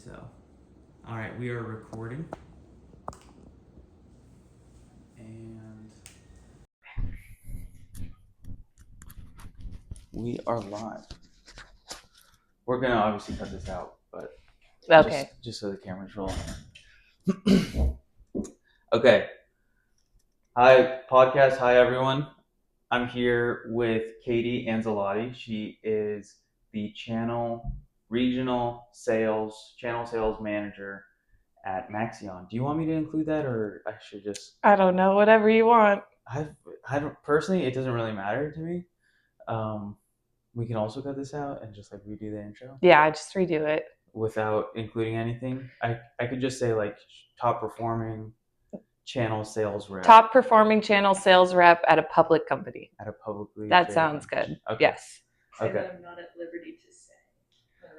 So, all right, we are recording, and we are live. We're gonna obviously cut this out, but Okay. just so the camera's rolling. Okay. Hi, podcast. Hi, everyone. I'm here with Katie Anzilotti. She is the regional channel sales manager at Maxion. Do you want me to include that, or I should just? I don't know, whatever you want. I don't personally. It doesn't really matter to me. Um, we can also cut this out and just like redo the intro Yeah, just redo it. without including anything. I could just say like top performing channel sales rep Top performing channel sales rep at a public company. at a publicly That traded sounds company. good. Okay. Yes. Okay. That I'm not at liberty to say.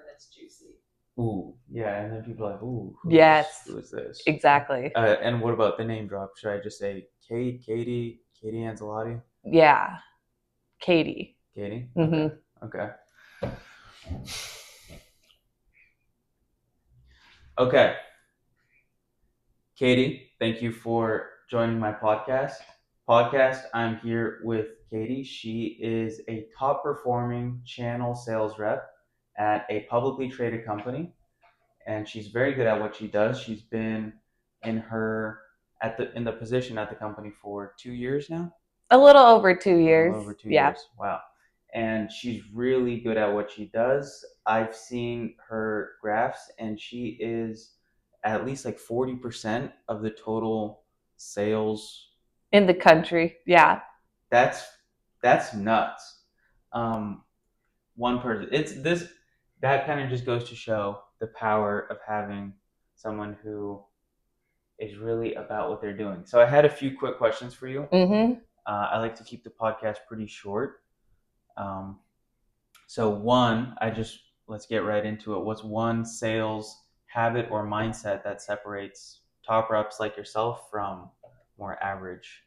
That's juicy. Ooh, yeah, and then people are like, ooh, Yes. who is this? Exactly. And what about the name drop? Should I just say Katie Anzilotti? Yeah. Katie. Katie? Mm-hmm. Okay. Okay. Katie, thank you for joining my podcast. I'm here with Katie. She is a top performing channel sales rep at a publicly traded company, and she's very good at what she does. She's been in the position at the company for 2 years now. A little over 2 years. A little over 2 years. Wow. And she's really good at what she does. I've seen her graphs, and she is at least like 40% of the total sales in the country. Yeah. That's nuts. One person. That kind of just goes to show the power of having someone who is really about what they're doing. So I had a few quick questions for you. Mm-hmm. I like to keep the podcast pretty short. So let's get right into it. What's one sales habit or mindset that separates top reps like yourself from more average?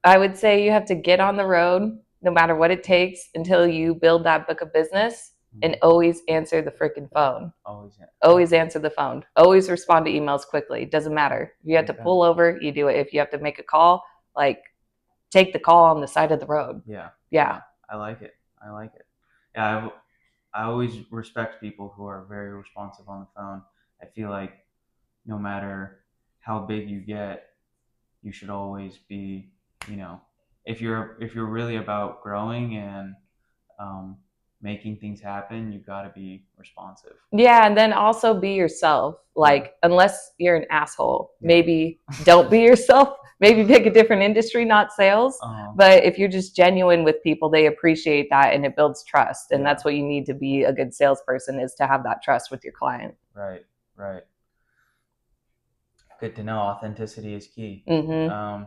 I would say you have to get on the road no matter what it takes until you build that book of business, and always answer the freaking phone. Always answer the phone. Always respond to emails quickly. Doesn't matter. If you have to pull over, you do it. If you have to make a call, like take the call on the side of the road. Yeah. I like it. Yeah, I always respect people who are very responsive on the phone. I feel like no matter how big you get, you should always be, if you're really about growing and making things happen, you got to be responsive. Yeah, and then also be yourself. Like, unless you're an asshole, maybe don't be yourself. Maybe pick a different industry, not sales. But if you're just genuine with people, they appreciate that, and it builds trust. And that's what you need to be a good salesperson, is to have that trust with your client. Right. Good to know. Authenticity is key. Mm-hmm.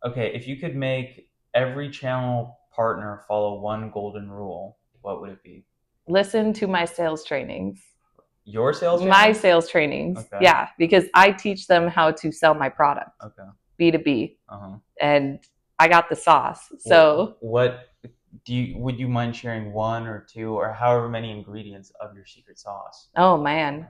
Okay, if you could make every channel partner follow one golden rule, what would it be? Listen to my sales trainings. Your sales trainings? My sales trainings. Okay. Yeah, because I teach them how to sell my product. Okay. B2B. And I got the sauce. So would you mind sharing one or two or however many ingredients of your secret sauce? Oh man.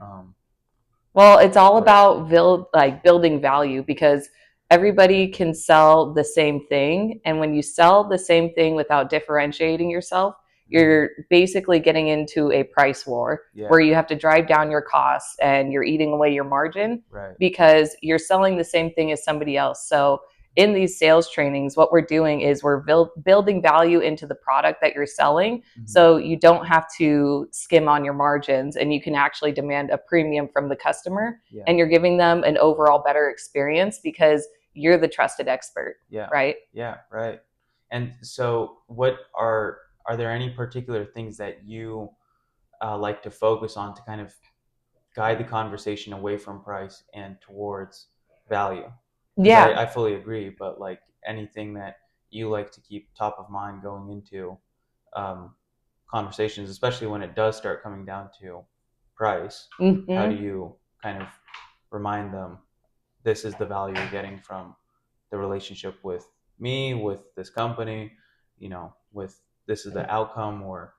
Well, it's all about building value, because everybody can sell the same thing. And when you sell the same thing without differentiating yourself, you're basically getting into a price war where you have to drive down your costs and you're eating away your margin because you're selling the same thing as somebody else. So in these sales trainings, what we're doing is we're building value into the product that you're selling. So you don't have to skim on your margins, and you can actually demand a premium from the customer, and you're giving them an overall better experience because you're the trusted expert. Right? Yeah, right. And so are there any particular things that you like to focus on to kind of guide the conversation away from price and towards value? Yeah. I fully agree, but like anything that you like to keep top of mind going into conversations, especially when it does start coming down to price, how do you kind of remind them this is the value you're getting from the relationship with me, with this company, with this is the outcome, or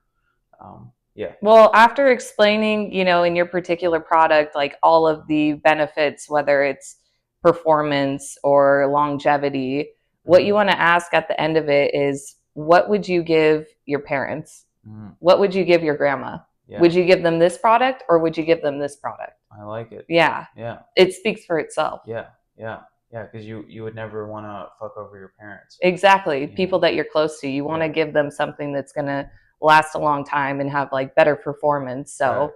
Yeah. Well, after explaining, in your particular product, like all of the benefits, whether it's performance or longevity, what you Mm-hmm. want to ask at the end of it is, what would you give your parents? Mm-hmm. What would you give your grandma? Yeah. Would you give them this product or would you give them this product? I like it. Yeah, Yeah. it speaks for itself. Yeah. Yeah. Yeah. Because you would never want to fuck over your parents. Exactly. You People know. that you're close to, you want to Yeah. give them something that's going to last a long time and have like better performance. Right. So,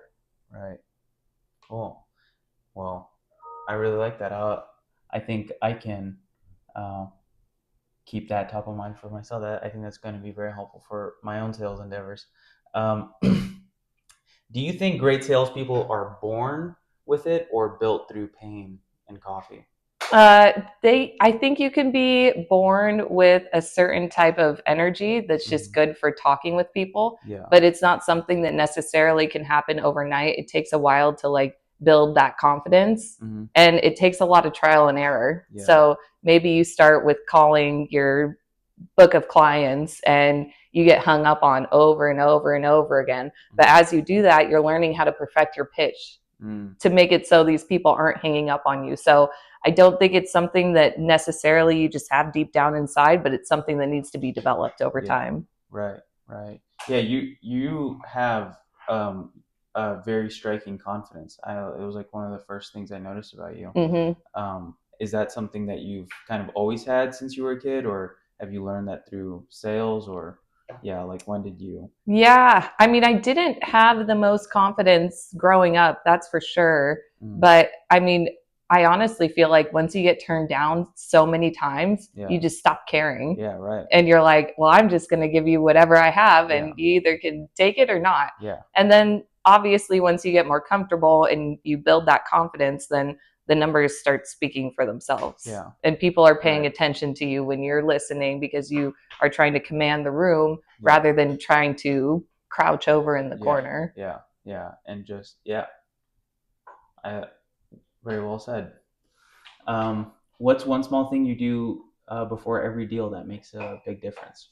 Right. Cool. Well, I really like that. I think I can uh, keep that top of mind for myself. That I think that's going to be very helpful for my own sales endeavors. Do you think great salespeople are born with it or built through pain and coffee? I think you can be born with a certain type of energy that's just Mm-hmm. good for talking with people, Yeah. but it's not something that necessarily can happen overnight. It takes a while to like build that confidence, Mm-hmm. and it takes a lot of trial and error. Yeah. So maybe you start with calling your book of clients and you get hung up on over and over and over again. But Mm-hmm. as you do that, you're learning how to perfect your pitch Mm. to make it so these people aren't hanging up on you. So I don't think it's something that necessarily you just have deep down inside, but it's something that needs to be developed over Yeah. time. Right. Right. Yeah. You have um, a very striking confidence. It was like one of the first things I noticed about you. Mm-hmm. Is that something that you've kind of always had since you were a kid, or have you learned that through sales, or yeah, like when did you? Yeah, I mean, I didn't have the most confidence growing up, that's for sure. Mm, But I mean, I honestly feel like once you get turned down so many times, yeah, you just stop caring. yeah, right, And you're like, well, I'm just going to give you whatever I have, yeah, and you either can take it or not. yeah, And then obviously, once you get more comfortable and you build that confidence, then the numbers start speaking for themselves. yeah, And people are paying right, attention to you when you're listening because you are trying to command the room yeah, rather than trying to crouch over in the yeah, corner. yeah, yeah, and just yeah, I, very well said. What's one small thing you do before every deal that makes a big difference?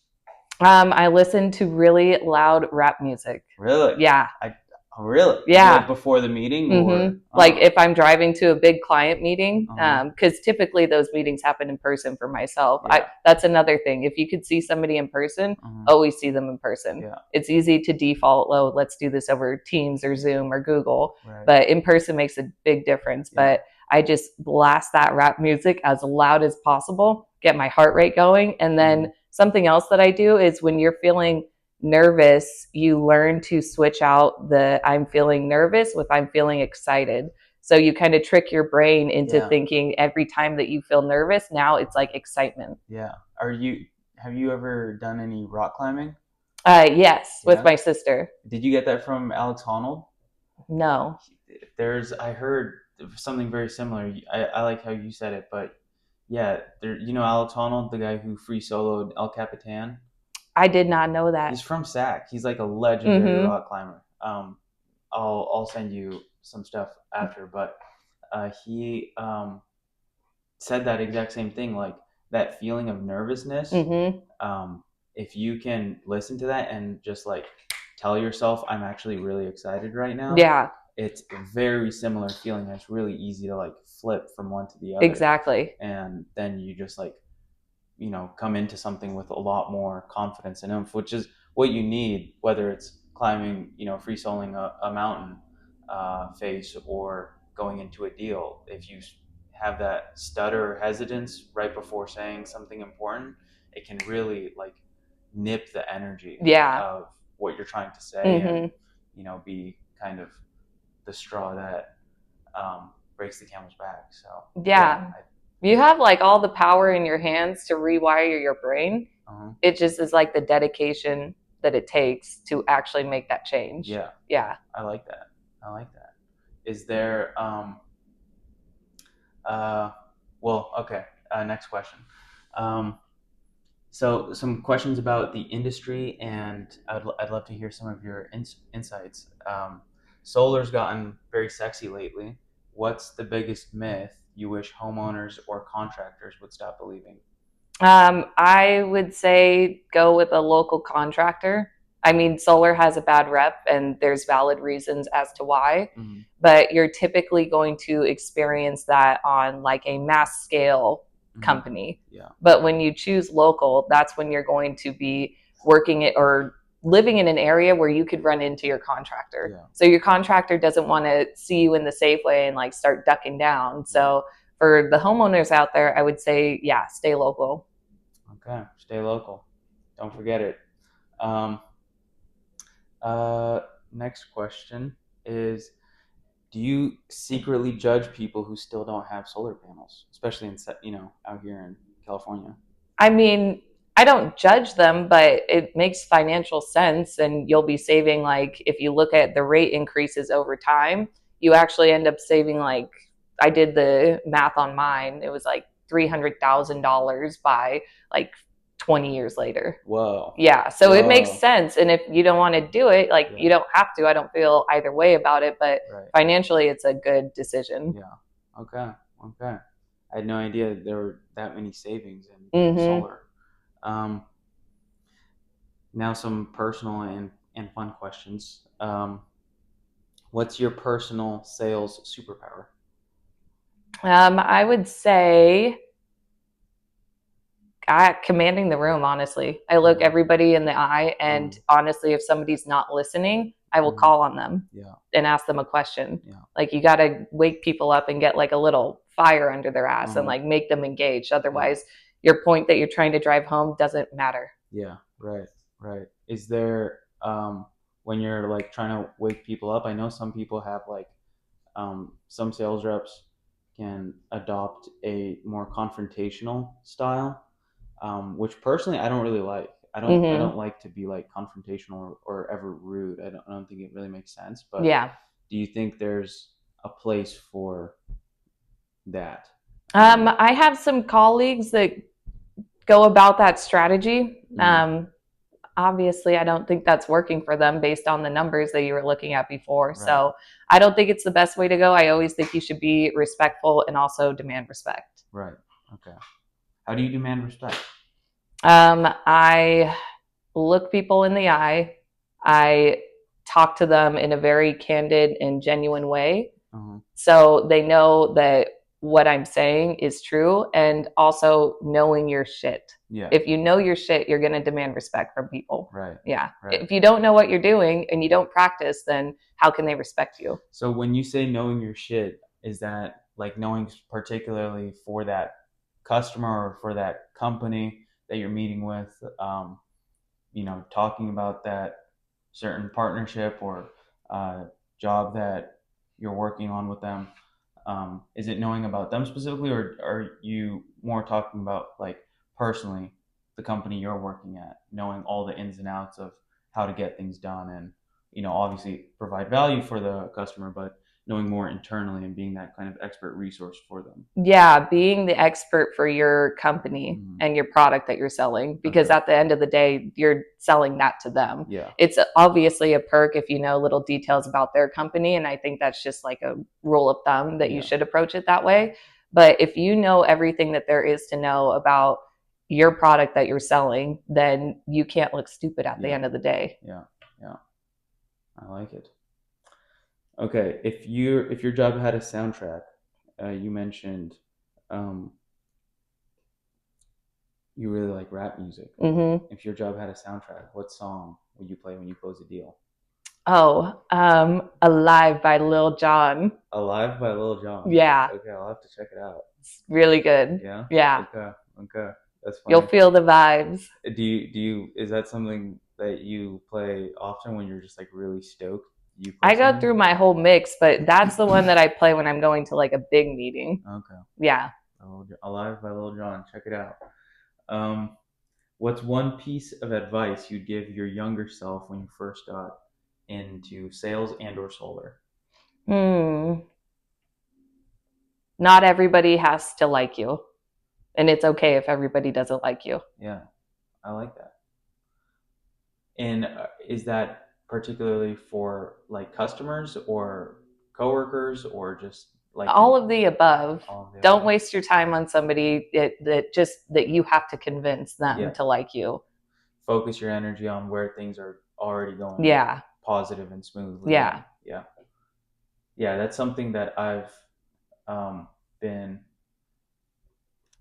I listen to really loud rap music. Really? Yeah. I really? Is it like Yeah. before the meeting or? Like Oh, if I'm driving to a big client meeting, uh-huh. because typically those meetings happen in person for myself. Yeah. That's another thing. If you could see somebody in person, Uh-huh. always see them in person. Yeah. It's easy to default, oh, let's do this over Teams or Zoom or Google, Right. but in person makes a big difference. Yeah. But I just blast that rap music as loud as possible, get my heart rate going. And then something else that I do is when you're feeling nervous, you learn to switch out the I'm feeling nervous with I'm feeling excited. So you kind of trick your brain into Yeah. thinking every time that you feel nervous, now it's like excitement. Yeah. Have you ever done any rock climbing? Yes, with Yeah. my sister. Did you get that from Alex Honnold? No, I heard something very similar. I like how you said it, but yeah, Alex Honnold, the guy who free soloed El Capitan. I did not know that. He's from SAC. He's like a legendary Mm-hmm. rock climber. I'll send you some stuff after, but he said that exact same thing, like that feeling of nervousness. Mm-hmm. If you can listen to that and just like tell yourself, I'm actually really excited right now. Yeah, It's a very similar feeling. It's really easy to like flip from one to the other. exactly. And then you just like, come into something with a lot more confidence and oomph, which is what you need, whether it's climbing, free soloing a mountain face or going into a deal. If you have that stutter or hesitance right before saying something important, it can really like nip the energy Yeah. of what you're trying to say and, Mm-hmm. be kind of the straw that breaks the camel's back. So, Yeah. You have like all the power in your hands to rewire your brain. uh-huh. It just is like the dedication that it takes to actually make that change. Yeah. Yeah. I like that. I like that. Is there uh well, okay. Next question. Um so some questions about the industry, and I'd love to hear some of your insights. Solar's gotten very sexy lately. What's the biggest myth you wish homeowners or contractors would stop believing? I would say go with a local contractor. I mean, solar has a bad rep, and there's valid reasons as to why, Mm-hmm. but you're typically going to experience that on like a mass scale company. Yeah. But when you choose local, that's when you're going to be working it or living in an area where you could run into your contractor. Yeah. So your contractor doesn't want to see you in the Safeway and like start ducking down. So for the homeowners out there, I would say, yeah, stay local. Okay, stay local. Don't forget it. Um, Next question is, do you secretly judge people who still don't have solar panels, especially out here in California? I mean, I don't judge them, but it makes financial sense. And you'll be saving, like, if you look at the rate increases over time, you actually end up saving, like, I did the math on mine. It was like $300,000 by like 20 years later. Whoa. Yeah. So Whoa. it makes sense. And if you don't want to do it, like, Yeah. you don't have to. I don't feel either way about it, but Right. financially, it's a good decision. Yeah. Okay. Okay. I had no idea there were that many savings in Mhm. solar. Now some personal and fun questions. What's your personal sales superpower? I would say commanding the room. Honestly, I look everybody in the eye, and honestly, if somebody's not listening, I will call on them and ask them a question. Like, you got to wake people up and get like a little fire under their ass and like make them engaged. Otherwise, your point that you're trying to drive home doesn't matter. Yeah, right. Is there when you're like trying to wake people up? I know some people have like some sales reps can adopt a more confrontational style, which personally I don't really like. I don't like to be like confrontational or ever rude. I don't think it really makes sense. But do you think there's a place for that? I have some colleagues that go about that strategy. Obviously, I don't think that's working for them based on the numbers that you were looking at before. Right. So I don't think it's the best way to go. I always think you should be respectful and also demand respect. Right. Okay. How do you demand respect? I look people in the eye. I talk to them in a very candid and genuine way. So they know that what I'm saying is true, and also knowing your shit. Yeah. If you know your shit, you're going to demand respect from people. Right. Yeah. Right. If you don't know what you're doing and you don't practice, then how can they respect you? So when you say knowing your shit, is that like knowing particularly for that customer or for that company that you're meeting with, talking about that certain partnership or job that you're working on with them? Is it knowing about them specifically, or are you more talking about like personally the company you're working at, knowing all the ins and outs of how to get things done and obviously provide value for the customer, but knowing more internally and being that kind of expert resource for them? Yeah, being the expert for your company and your product that you're selling, because at the end of the day, you're selling that to them. Yeah. It's obviously a perk if you know little details about their company, and I think that's just like a rule of thumb that you should approach it that way. But if you know everything that there is to know about your product that you're selling, then you can't look stupid at the end of the day. Yeah. I like it. Okay, if your job had a soundtrack, you mentioned you really like rap music. If your job had a soundtrack, what song would you play when you close a deal? Oh, Alive by Lil Jon. Alive by Lil Jon. Yeah. Okay, I'll have to check it out. It's really good. Yeah. Yeah. Okay. That's fine. You'll feel the vibes. Is that something that you play often when you're just like really stoked? I go through my whole mix, but that's the one that I play when I'm going to like a big meeting. Okay. Yeah. Alive by Lil Jon. Check it out. What's one piece of advice you'd give your younger self when you first got into sales and or solar? Not everybody has to like you, and it's okay if everybody doesn't like you. Yeah, I like that. And is that particularly for like customers or coworkers or just like all of the above? Don't waste your time on somebody that you have to convince them to like you. Focus your energy on where things are already going Yeah. positive and smoothly. Yeah. Yeah, that's something that I've been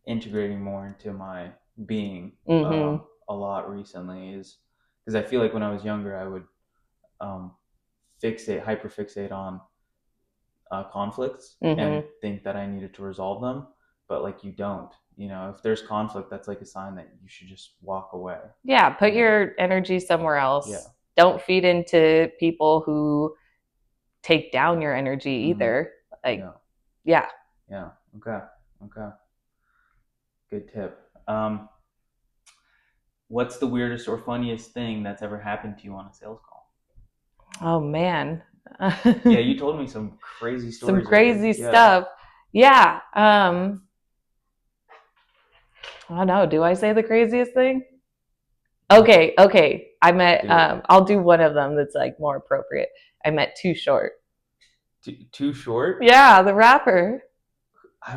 integrating more into my being Mm-hmm. a lot recently, is because I feel like when I was younger, I would hyperfixate on conflicts and Mm-hmm. think that I needed to resolve them, but like you don't. If there's conflict, that's like a sign that you should just walk away. Yeah. Put your energy somewhere Yeah. else. Don't feed into people who take down your energy either. Like, yeah. Yeah. Okay. Good tip. What's the weirdest or funniest thing that's ever happened to you on a sales call? Oh man. Yeah, you told me some crazy stories. Some crazy already. stuff. Yeah. I don't know. Do I say the craziest thing? Okay. I met. I'll do one of them that's like more appropriate. I met Too Short. Too Short? Yeah, the rapper.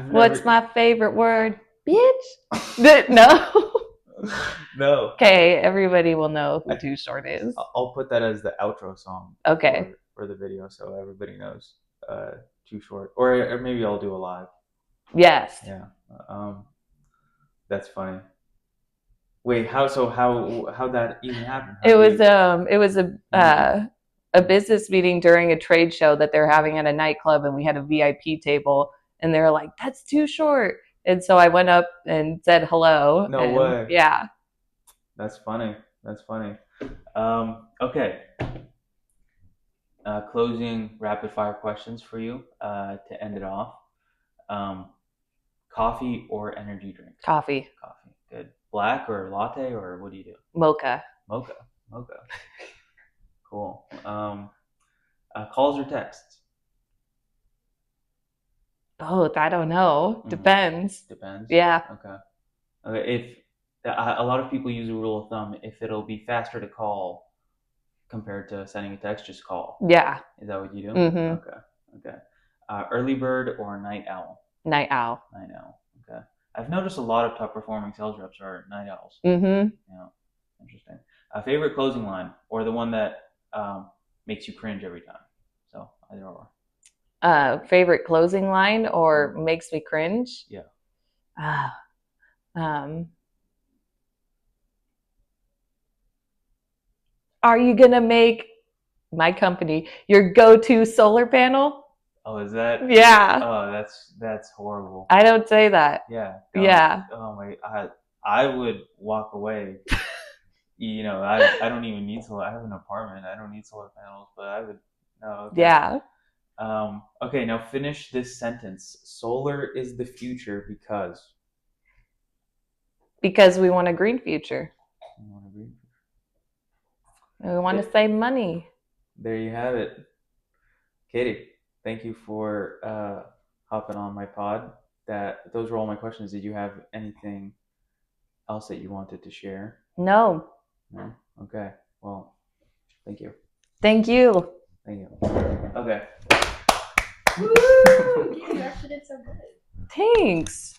What's my favorite word, bitch? No. No. Okay, everybody will know who Too Short is. I'll put that as the outro song. Okay. For the video, so everybody knows. Too Short, or maybe I'll do a live. Yes. Yeah. That's funny. Wait, how that even happen? It was a business meeting during a trade show that they're having at a nightclub, and we had a VIP table, and they were like, "That's Too Short," and so I went up and said hello. No way. Yeah. That's funny. Okay. Closing rapid fire questions for you to end it off. Coffee or energy drinks? Coffee. Good. Black or latte, or what do you do? Mocha. Cool. Calls or texts? Both. I don't know. Depends. Yeah. Okay. If a lot of people use a rule of thumb, if it'll be faster to call compared to sending a text, just call. Yeah. Is that what you do? Mm-hmm. Okay. Early bird or night owl? Night owl. Okay. I've noticed a lot of top performing sales reps are night owls. Mm-hmm. Yeah. Interesting. Favorite closing line, or the one that makes you cringe every time? So either or. Favorite closing line or makes me cringe? Yeah. Are you gonna make my company your go-to solar panel? Oh, is that? Yeah. Oh, that's horrible. I don't say that. Yeah. Yeah. Oh my! I would walk away. I don't even need solar. I have an apartment. I don't need solar panels, but I would. No. Okay. Yeah. Okay, now finish this sentence. Solar is the future because. Because we want a green future. We want to save money. There you have it. Katie, thank you for hopping on my pod. Those were all my questions. Did you have anything else that you wanted to share? No. Okay. Well, thank you. Thank you. Okay. Woo! You actually did so good. Thanks.